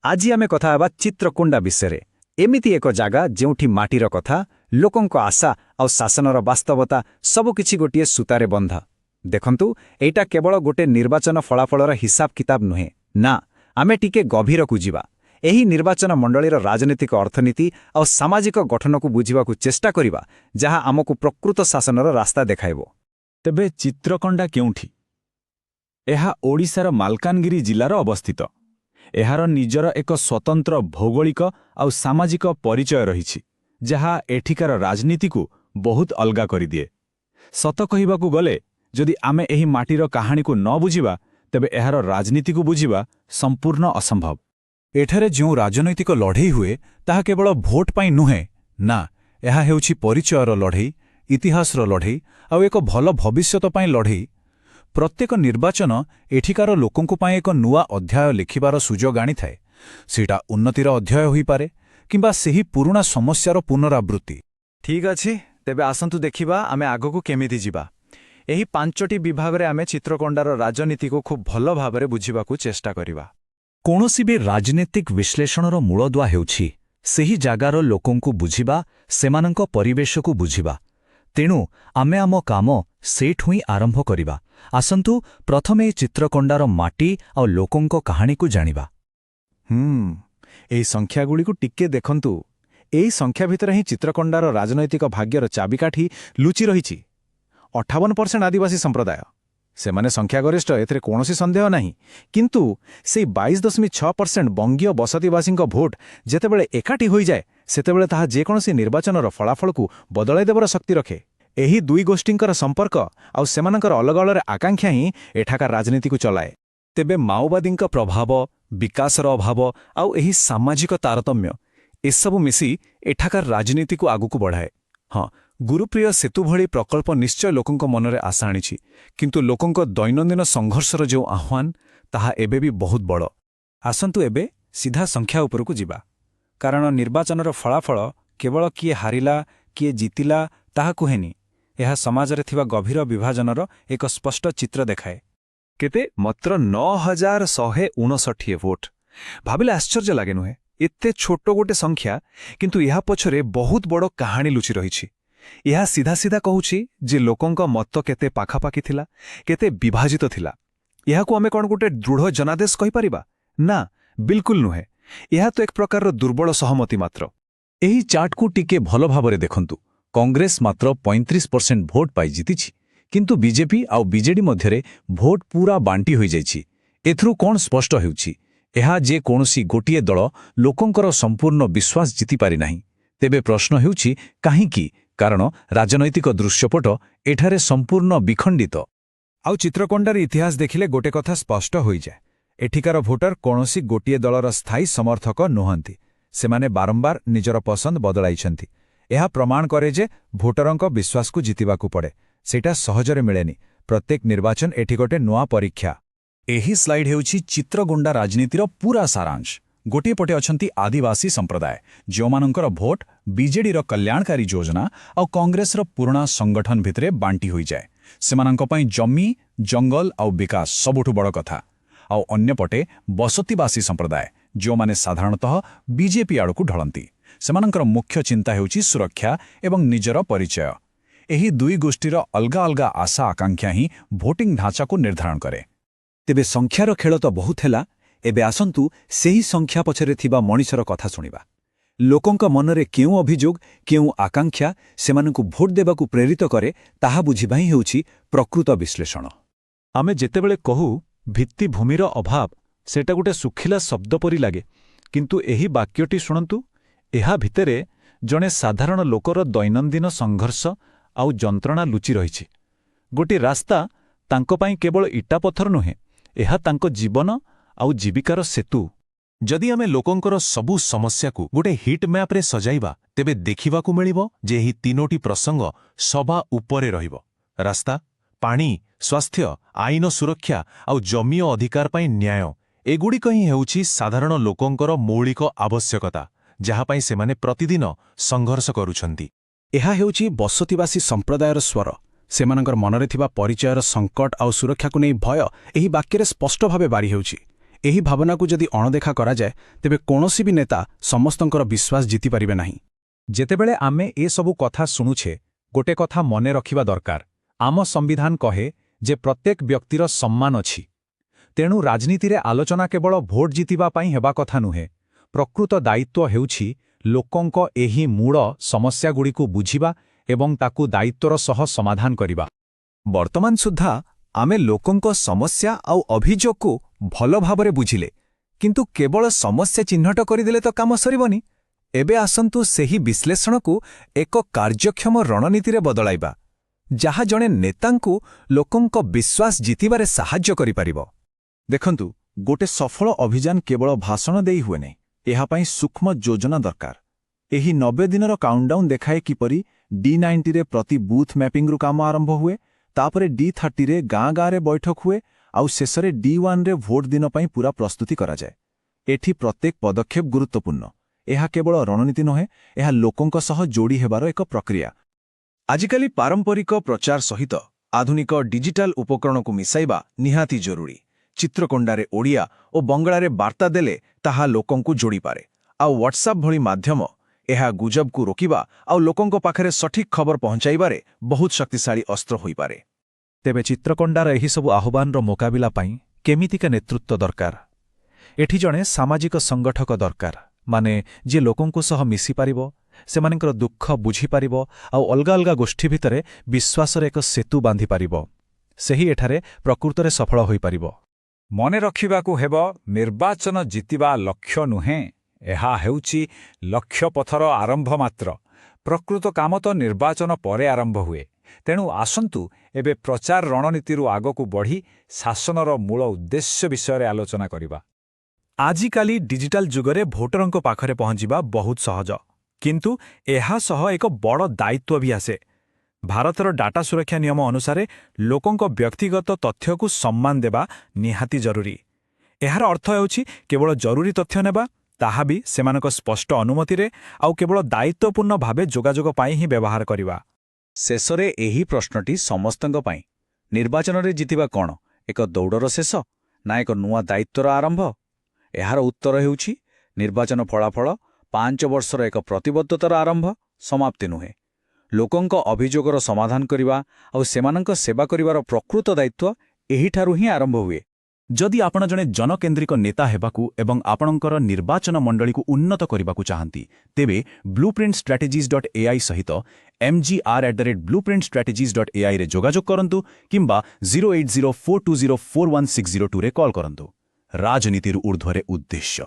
ଆଜି ଆମେ କଥା ହେବା ଚିତ୍ରକୋଣ୍ଡା ବିଷୟରେ। ଏମିତି ଏକ ଜାଗା ଯେଉଁଠି ମାଟିର କଥା, ଲୋକଙ୍କ ଆଶା ଆଉ ଶାସନର ବାସ୍ତବତା ସବୁକିଛି ଗୋଟିଏ ସୂତାରେ ବନ୍ଧା। ଦେଖନ୍ତୁ, ଏଇଟା କେବଳ ଗୋଟେ ନିର୍ବାଚନ ଫଳାଫଳର ହିସାବ କିତାବ ନୁହେଁ। ନା, ଆମେ ଟିକେ ଗଭୀରକୁ ଯିବା। ଏହି ନିର୍ବାଚନ ମଣ୍ଡଳୀର ରାଜନୈତିକ ଅର୍ଥନୀତି ଆଉ ସାମାଜିକ ଗଠନକୁ ବୁଝିବାକୁ ଚେଷ୍ଟା କରିବା, ଯାହା ଆମକୁ ପ୍ରକୃତ ଶାସନର ରାସ୍ତା ଦେଖାଇବ। ତେବେ ଚିତ୍ରକୋଣ୍ଡା କେଉଁଠି? ଏହା ଓଡ଼ିଶାର ମାଲକାନଗିରି ଜିଲ୍ଲାର ଅବସ୍ଥିତ। ଏହାର ନିଜର ଏକ ସ୍ୱତନ୍ତ୍ର ଭୌଗୋଳିକ ଆଉ ସାମାଜିକ ପରିଚୟ ରହିଛି, ଯାହା ଏଠିକାର ରାଜନୀତିକୁ ବହୁତ ଅଲଗା କରିଦିଏ। ସତ କହିବାକୁ ଗଲେ, ଯଦି ଆମେ ଏହି ମାଟିର କାହାଣୀକୁ ନ ବୁଝିବା, ତେବେ ଏହାର ରାଜନୀତିକୁ ବୁଝିବା ସମ୍ପୂର୍ଣ୍ଣ ଅସମ୍ଭବ। ଏଠାରେ ଯେଉଁ ରାଜନୈତିକ ଲଢ଼େଇ ହୁଏ, ତାହା କେବଳ ଭୋଟ ପାଇଁ ନୁହେଁ। ନା, ଏହା ହେଉଛି ପରିଚୟର ଲଢ଼େଇ, ଇତିହାସର ଲଢ଼େଇ ଆଉ ଏକ ଭଲ ଭବିଷ୍ୟତ ପାଇଁ ଲଢ଼େଇ। ପ୍ରତ୍ୟେକ ନିର୍ବାଚନ ଏଠିକାର ଲୋକଙ୍କ ପାଇଁ ଏକ ନୂଆ ଅଧ୍ୟାୟ ଲେଖିବାର ସୁଯୋଗ ଆଣିଥାଏ। ସେଇଟା ଉନ୍ନତିର ଅଧ୍ୟାୟ ହୋଇପାରେ କିମ୍ବା ସେହି ପୁରୁଣା ସମସ୍ୟାର ପୁନରାବୃତ୍ତି। ଠିକ୍ ଅଛି, ତେବେ ଆସନ୍ତୁ ଦେଖିବା ଆମେ ଆଗକୁ କେମିତି ଯିବା। ଏହି 5ଟି ବିଭାଗରେ ଆମେ ଚିତ୍ରକୋଣ୍ଡାର ରାଜନୀତିକୁ ଖୁବ୍ ଭଲ ଭାବରେ ବୁଝିବାକୁ ଚେଷ୍ଟା କରିବା। କୌଣସି ବି ରାଜନୈତିକ ବିଶ୍ଳେଷଣର ମୂଳଦୁଆ ହେଉଛି ସେହି ଜାଗାର ଲୋକଙ୍କୁ ବୁଝିବା, ସେମାନଙ୍କ ପରିବେଶକୁ ବୁଝିବା। ତେଣୁ ଆମେ ଆମ କାମ ସେଇଠୁ ହିଁ ଆରମ୍ଭ କରିବା। ଆସନ୍ତୁ ପ୍ରଥମେ ଏହି ଚିତ୍ରକୋଣ୍ଡାର ମାଟି ଆଉ ଲୋକଙ୍କ କାହାଣୀକୁ ଜାଣିବା। ଏହି ସଂଖ୍ୟାଗୁଡ଼ିକୁ ଟିକେ ଦେଖନ୍ତୁ। ଏହି ସଂଖ୍ୟା ଭିତରେ ହିଁ ଚିତ୍ରକୋଣ୍ଡାର ରାଜନୈତିକ ଭାଗ୍ୟର ଚାବିକାଠି ଲୁଚି ରହିଛି। 58% ଆଦିବାସୀ ସମ୍ପ୍ରଦାୟ। ସେମାନେ ସଂଖ୍ୟାଗରିଷ୍ଠ, ଏଥିରେ କୌଣସି ସନ୍ଦେହ ନାହିଁ। କିନ୍ତୁ ସେହି 22.6% ବଙ୍ଗୀୟ ବସତିବାସୀଙ୍କ ଭୋଟ ଯେତେବେଳେ ଏକାଠି ହୋଇଯାଏ, ସେତେବେଳେ ତାହା ଯେକୌଣସି ନିର୍ବାଚନର ଫଳାଫଳକୁ ବଦଳାଇ ଦେବାର ଶକ୍ତି ରଖେ। ଏହି ଦୁଇ ଗୋଷ୍ଠୀଙ୍କର ସମ୍ପର୍କ ଆଉ ସେମାନଙ୍କର ଅଲଗା ଆକାଂକ୍ଷା ହିଁ ଏଠାକାର ରାଜନୀତିକୁ ଚଲାଏ। ତେବେ ମାଓବାଦୀଙ୍କ ପ୍ରଭାବ, ବିକାଶର ଅଭାବ ଆଉ ଏହି ସାମାଜିକ ତାରତମ୍ୟ, ଏସବୁ ମିଶି ଏଠାକାର ରାଜନୀତିକୁ ଆଗକୁ ବଢ଼ାଏ। ହଁ, ଗୁରୁପ୍ରିୟ ସେତୁ ଭଳି ପ୍ରକଳ୍ପ ନିଶ୍ଚୟ ଲୋକଙ୍କ ମନରେ ଆଶା ଆଣିଛି, କିନ୍ତୁ ଲୋକଙ୍କ ଦୈନନ୍ଦିନ ସଂଘର୍ଷର ଯେଉଁ ଆହ୍ୱାନ, ତାହା ଏବେ ବି ବହୁତ ବଡ଼। ଆସନ୍ତୁ ଏବେ ସିଧା ସଂଖ୍ୟା ଉପରକୁ ଯିବା। କାରଣ ନିର୍ବାଚନର ଫଳାଫଳ କେବଳ କିଏ ହାରିଲା, କିଏ ଜିତିଲା ତାହା କୁହେନି। ଏହା ସମାଜରେ ଥିବା ଗଭୀର ବିଭାଜନର ଏକ ସ୍ପଷ୍ଟ ଚିତ୍ର ଦେଖାଏ। କେତେ? ମାତ୍ର 9,159 ଭୋଟ। ଭାବିଲେ ଆଶ୍ଚର୍ଯ୍ୟ ଲାଗେ ନୁହେଁ? ଏତେ ଛୋଟ ଗୋଟେ ସଂଖ୍ୟା, କିନ୍ତୁ ଏହା ପଛରେ ବହୁତ ବଡ଼ କାହାଣୀ ଲୁଚି ରହିଛି। ଏହା ସିଧା ସିଧା କହୁଛି ଯେ ଲୋକଙ୍କ ମତ କେତେ ପାଖାପାଖି ଥିଲା, କେତେ ବିଭାଜିତ ଥିଲା। ଏହାକୁ ଆମେ କ'ଣ ଗୋଟେ ଦୃଢ଼ ଜନାଦେଶ କହିପାରିବା? ନା, ବିଲକୁଲ ନୁହେଁ। ଏହା ତ ଏକ ପ୍ରକାରର ଦୁର୍ବଳ ସହମତି ମାତ୍ର। ଏହି ଚାର୍ଟକୁ ଟିକେ ଭଲ ଭାବରେ ଦେଖନ୍ତୁ। କଂଗ୍ରେସ ମାତ୍ର 35% ଭୋଟ ପାଇ ଜିତିଛି, କିନ୍ତୁ ବିଜେପି ଆଉ ବିଜେଡି ମଧ୍ୟରେ ଭୋଟ ପୁରା ବାଣ୍ଟି ହୋଇଯାଇଛି। ଏଥିରୁ କ'ଣ ସ୍ପଷ୍ଟ ହେଉଛି? ଏହା ଯେ କୌଣସି ଗୋଟିଏ ଦଳ ଲୋକଙ୍କର ସମ୍ପୂର୍ଣ୍ଣ ବିଶ୍ୱାସ ଜିତିପାରିନାହିଁ। ତେବେ ପ୍ରଶ୍ନ ହେଉଛି କାହିଁକି? କାରଣ ରାଜନୈତିକ ଦୃଶ୍ୟପଟ ଏଠାରେ ସମ୍ପୂର୍ଣ୍ଣ ବିଖଣ୍ଡିତ। ଆଉ ଚିତ୍ରକୋଣ୍ଡାର ଇତିହାସ ଦେଖିଲେ ଗୋଟେ କଥା ସ୍ପଷ୍ଟ ହୋଇଯାଏ। ଏଠିକାର ଭୋଟର କୌଣସି ଗୋଟିଏ ଦଳର ସ୍ଥାୟୀ ସମର୍ଥକ ନୁହନ୍ତି। ସେମାନେ ବାରମ୍ବାର ନିଜର ପସନ୍ଦ ବଦଳାଇଛନ୍ତି। ଏହା ପ୍ରମାଣ କରେ ଯେ ଭୋଟରଙ୍କ ବିଶ୍ୱାସକୁ ଜିତିବାକୁ ପଡ଼େ। ସେଇଟା ସହଜରେ ମିଳେନି। ପ୍ରତ୍ୟେକ ନିର୍ବାଚନ ଏଠି ଗୋଟେ ନୂଆ ପରୀକ୍ଷା। ଏହି ସ୍ଲାଇଡ୍ ହେଉଛି ଚିତ୍ରକୋଣ୍ଡା ରାଜନୀତିର ପୁରା ସାରାଂଶ। ଗୋଟିଏ ପଟେ ଅଛନ୍ତି ଆଦିବାସୀ ସମ୍ପ୍ରଦାୟ, ଯେଉଁମାନଙ୍କର ଭୋଟ ବିଜେଡିର କଲ୍ୟାଣକାରୀ ଯୋଜନା ଆଉ କଂଗ୍ରେସର ପୁରୁଣା ସଂଗଠନ ଭିତରେ ବାଣ୍ଟି ହୋଇଯାଏ। ସେମାନଙ୍କ ପାଇଁ ଜମି, ଜଙ୍ଗଲ ଆଉ ବିକାଶ ସବୁଠୁ ବଡ଼ କଥା। ଆଉ ଅନ୍ୟପଟେ ବସତିବାସୀ ସମ୍ପ୍ରଦାୟ, ଯେଉଁମାନେ ସାଧାରଣତଃ ବିଜେପି ଆଡ଼କୁ ଢଳନ୍ତି। ସେମାନଙ୍କର ମୁଖ୍ୟ ଚିନ୍ତା ହେଉଛି ସୁରକ୍ଷା ଏବଂ ନିଜର ପରିଚୟ। ଏହି ଦୁଇ ଗୋଷ୍ଠୀର ଅଲଗା ଅଲଗା ଆଶା ଆକାଂକ୍ଷା ହିଁ ଭୋଟିଂ ଢାଞ୍ଚାକୁ ନିର୍ଦ୍ଧାରଣ କରେ। ତେବେ ସଂଖ୍ୟାର ଖେଳ ତ ବହୁତ ହେଲା। ଏବେ ଆସନ୍ତୁ ସେହି ସଂଖ୍ୟା ପଛରେ ଥିବା ମଣିଷର କଥା ଶୁଣିବା। ଲୋକଙ୍କ ମନରେ କେଉଁ ଅଭିଯୋଗ, କେଉଁ ଆକାଂକ୍ଷା ସେମାନଙ୍କୁ ଭୋଟ ଦେବାକୁ ପ୍ରେରିତ କରେ, ତାହା ବୁଝିବା ହିଁ ହେଉଛି ପ୍ରକୃତ ବିଶ୍ଳେଷଣ। ଆମେ ଯେତେବେଳେ କହୁ ଭିତ୍ତିଭୂମିର ଅଭାବ, ସେଇଟା ଗୋଟେ ଶୁଖିଲା ଶବ୍ଦ ପରି ଲାଗେ। କିନ୍ତୁ ଏହି ବାକ୍ୟଟି ଶୁଣନ୍ତୁ। ଏହା ଭିତରେ ଜଣେ ସାଧାରଣ ଲୋକର ଦୈନନ୍ଦିନ ସଂଘର୍ଷ ଆଉ ଯନ୍ତ୍ରଣା ଲୁଚି ରହିଛି। ଗୋଟିଏ ରାସ୍ତା ତାଙ୍କ ପାଇଁ କେବଳ ଇଟାପଥର ନୁହେଁ, ଏହା ତାଙ୍କ ଜୀବନ ଆଉ ଜୀବିକାର ସେତୁ। ଯଦି ଆମେ ଲୋକଙ୍କର ସବୁ ସମସ୍ୟାକୁ ଗୋଟେ ହିଟ୍ ମ୍ୟାପ୍ରେ ସଜାଇବା, ତେବେ ଦେଖିବାକୁ ମିଳିବ ଯେ ଏହି 3ଟି ପ୍ରସଙ୍ଗ ସବା ଉପରେ ରହିବ। ରାସ୍ତା, ପାଣି, ସ୍ୱାସ୍ଥ୍ୟ, ଆଇନ ସୁରକ୍ଷା ଆଉ ଜମି ଅଧିକାର ପାଇଁ ନ୍ୟାୟ। ଏଗୁଡ଼ିକ ହିଁ ହେଉଛି ସାଧାରଣ ଲୋକଙ୍କର ମୌଳିକ ଆବଶ୍ୟକତା, ଯାହାପାଇଁ ସେମାନେ ପ୍ରତିଦିନ ସଂଘର୍ଷ କରୁଛନ୍ତି। ଏହା ହେଉଛି ବସତିବାସୀ ସମ୍ପ୍ରଦାୟର ସ୍ୱର। ସେମାନଙ୍କର ମନରେ ଥିବା ପରିଚୟର ସଙ୍କଟ ଆଉ ସୁରକ୍ଷାକୁ ନେଇ ଭୟ ଏହି ବାକ୍ୟରେ ସ୍ପଷ୍ଟ ଭାବେ ବାରି ହେଉଛି। ଏହି ଭାବନାକୁ ଯଦି ଅଣଦେଖା କରାଯାଏ ତେବେ କୌଣସି ବି ନେତା ସମସ୍ତଙ୍କର ବିଶ୍ୱାସ ଜିତିପାରିବେ ନାହିଁ। ଯେତେବେଳେ ଆମେ ଏସବୁ କଥା ଶୁଣୁଛେ ଗୋଟେ କଥା ମନେ ରଖିବା ଦରକାର। ଆମ ସମ୍ବିଧାନ କହେ ଯେ ପ୍ରତ୍ୟେକ ବ୍ୟକ୍ତିର ସମ୍ମାନ ଅଛି। ତେଣୁ ରାଜନୀତିରେ ଆଲୋଚନା କେବଳ ଭୋଟ ଜିତିବା ପାଇଁ ହେବା କଥା ନୁହେଁ। ପ୍ରକୃତ ଦାୟିତ୍ୱ ହେଉଛି ଲୋକଙ୍କ ଏହି ମୂଳ ସମସ୍ୟାଗୁଡ଼ିକୁ ବୁଝିବା ଏବଂ ତାକୁ ଦାୟିତ୍ୱର ସହ ସମାଧାନ କରିବା। ବର୍ତ୍ତମାନ ସୁଦ୍ଧା ଆମେ ଲୋକଙ୍କ ସମସ୍ୟା ଆଉ ଅଭିଯୋଗକୁ ଭଲ ଭାବରେ ବୁଝିଲେ, କିନ୍ତୁ କେବଳ ସମସ୍ୟା ଚିହ୍ନଟ କରିଦେଲେ ତ କାମ ସରିବନି। ଏବେ ଆସନ୍ତୁ ସେହି ବିଶ୍ଳେଷଣକୁ ଏକ କାର୍ଯ୍ୟକ୍ଷମ ରଣନୀତିରେ ବଦଳାଇବା, ଯାହା ଜଣେ ନେତାଙ୍କୁ ଲୋକଙ୍କ ବିଶ୍ୱାସ ଜିତିବାରେ ସାହାଯ୍ୟ କରିପାରିବ। ଦେଖନ୍ତୁ, ଗୋଟେ ସଫଳ ଅଭିଯାନ କେବଳ ଭାଷଣ ଦେଇ ହୁଏନି। ଏହାପାଇଁ ସୂକ୍ଷ୍ମ ଯୋଜନା ଦରକାର। ଏହି 90 ଦିନର କାଉଣ୍ଟଡାଉନ୍ ଦେଖାଏ କିପରି D90ରେ ପ୍ରତି ବୁଥ୍ ମ୍ୟାପିଂରୁ କାମ ଆରମ୍ଭ ହୁଏ, ତାପରେ D30ରେ ଗାଁ ଗାଁରେ ବୈଠକ ହୁଏ, ଆଉ ଶେଷରେ D1ରେ ଭୋଟ ଦିନ ପାଇଁ ପୁରା ପ୍ରସ୍ତୁତି କରାଯାଏ। ଏଠି ପ୍ରତ୍ୟେକ ପଦକ୍ଷେପ ଗୁରୁତ୍ୱପୂର୍ଣ୍ଣ। ଏହା କେବଳ ରଣନୀତି ନୁହେଁ, ଏହା ଲୋକଙ୍କ ସହ ଯୋଡ଼ି ହେବାର ଏକ ପ୍ରକ୍ରିୟା। ଆଜିକାଲି ପାରମ୍ପରିକ ପ୍ରଚାର ସହିତ ଆଧୁନିକ ଡିଜିଟାଲ ଉପକରଣକୁ ମିଶାଇବା ନିହାତି ଜରୁରୀ। ଚିତ୍ରକୋଣ୍ଡାରେ ଓଡ଼ିଆ ଓ ବଙ୍ଗଳାରେ ବାର୍ତ୍ତା ଦେଲେ ତାହା ଲୋକଙ୍କୁ ଯୋଡ଼ିପାରେ, ଆଉ ହ୍ୱାଟ୍ସଆପ୍ ଭଳି ମାଧ୍ୟମ ଏହା ଗୁଜବକୁ ରୋକିବା ଆଉ ଲୋକଙ୍କ ପାଖରେ ସଠିକ୍ ଖବର ପହଞ୍ଚାଇବାରେ ବହୁତ ଶକ୍ତିଶାଳୀ ଅସ୍ତ୍ର ହୋଇପାରେ। ତେବେ ଚିତ୍ରକୋଣ୍ଡାର ଏହିସବୁ ଆହ୍ୱାନର ମୁକାବିଲା ପାଇଁ କେମିତିକା ନେତୃତ୍ୱ ଦରକାର? ଏଠି ଜଣେ ସାମାଜିକ ସଂଗଠକ ଦରକାର, ମାନେ ଯିଏ ଲୋକଙ୍କ ସହ ମିଶିପାରିବ, ସେମାନଙ୍କର ଦୁଃଖ ବୁଝିପାରିବ ଆଉ ଅଲଗା ଅଲଗା ଗୋଷ୍ଠୀ ଭିତରେ ବିଶ୍ୱାସର ଏକ ସେତୁ ବାନ୍ଧିପାରିବ। ସେହି ଏଠାରେ ପ୍ରକୃତରେ ସଫଳ ହୋଇପାରିବ। ମନେ ରଖିବାକୁ ହେବ, ନିର୍ବାଚନ ଜିତିବା ଲକ୍ଷ୍ୟ ନୁହେଁ, ଏହା ହେଉଛି ଲକ୍ଷ୍ୟପଥର ଆରମ୍ଭ ମାତ୍ର। ପ୍ରକୃତ କାମ ତ ନିର୍ବାଚନ ପରେ ଆରମ୍ଭ ହୁଏ। ତେଣୁ ଆସନ୍ତୁ ଏବେ ପ୍ରଚାର ରଣନୀତିରୁ ଆଗକୁ ବଢ଼ି ଶାସନର ମୂଳ ଉଦ୍ଦେଶ୍ୟ ବିଷୟରେ ଆଲୋଚନା କରିବା। ଆଜିକାଲି ଡିଜିଟାଲ ଯୁଗରେ ଭୋଟରଙ୍କ ପାଖରେ ପହଞ୍ଚିବା ବହୁତ ସହଜ, କିନ୍ତୁ ଏହା ସହ ଏକ ବଡ଼ ଦାୟିତ୍ୱ ବି ଆସେ। ଭାରତର ଡାଟା ସୁରକ୍ଷା ନିୟମ ଅନୁସାରେ ଲୋକଙ୍କ ବ୍ୟକ୍ତିଗତ ତଥ୍ୟକୁ ସମ୍ମାନ ଦେବା ନିହାତି ଜରୁରୀ। ଏହାର ଅର୍ଥ ହେଉଛି କେବଳ ଜରୁରୀ ତଥ୍ୟ ନେବା, ତାହା ବି ସେମାନଙ୍କ ସ୍ପଷ୍ଟ ଅନୁମତିରେ, ଆଉ କେବଳ ଦାୟିତ୍ୱପୂର୍ଣ୍ଣ ଭାବେ ଯୋଗାଯୋଗ ପାଇଁ ହିଁ ବ୍ୟବହାର କରିବା। ଶେଷରେ ଏହି ପ୍ରଶ୍ନଟି ସମସ୍ତଙ୍କ ପାଇଁ, ନିର୍ବାଚନରେ ଜିତିବା କ'ଣ ଏକ ଦୌଡ଼ର ଶେଷ, ନା ଏକ ନୂଆ ଦାୟିତ୍ୱର ଆରମ୍ଭ? ଏହାର ଉତ୍ତର ହେଉଛି ନିର୍ବାଚନ ଫଳାଫଳ 5 ବର୍ଷର ଏକ ପ୍ରତିବଦ୍ଧତାର ଆରମ୍ଭ, ସମାପ୍ତି ନୁହେଁ। ଲୋକଙ୍କ ଅଭିଯୋଗର ସମାଧାନ କରିବା ଆଉ ସେମାନଙ୍କ ସେବା କରିବାର ପ୍ରକୃତ ଦାୟିତ୍ୱ ଏହିଠାରୁ ହିଁ ଆରମ୍ଭ ହୁଏ। ଯଦି ଆପଣ ଜଣେ ଜନକେନ୍ଦ୍ରିକ ନେତା ହେବାକୁ ଏବଂ ଆପଣଙ୍କର ନିର୍ବାଚନ ମଣ୍ଡଳୀକୁ ଉନ୍ନତ କରିବାକୁ ଚାହାନ୍ତି, ତେବେ blueprintstrategies.ai ସହିତ mgr@blueprintstrategies.ai ରେ ଯୋଗାଯୋଗ କରନ୍ତୁ କିମ୍ବା 08042041602ରେ କଲ୍ କରନ୍ତୁ। ରାଜନୀତିରୁ ଊର୍ଦ୍ଧ୍ୱରେ ଉଦ୍ଦେଶ୍ୟ।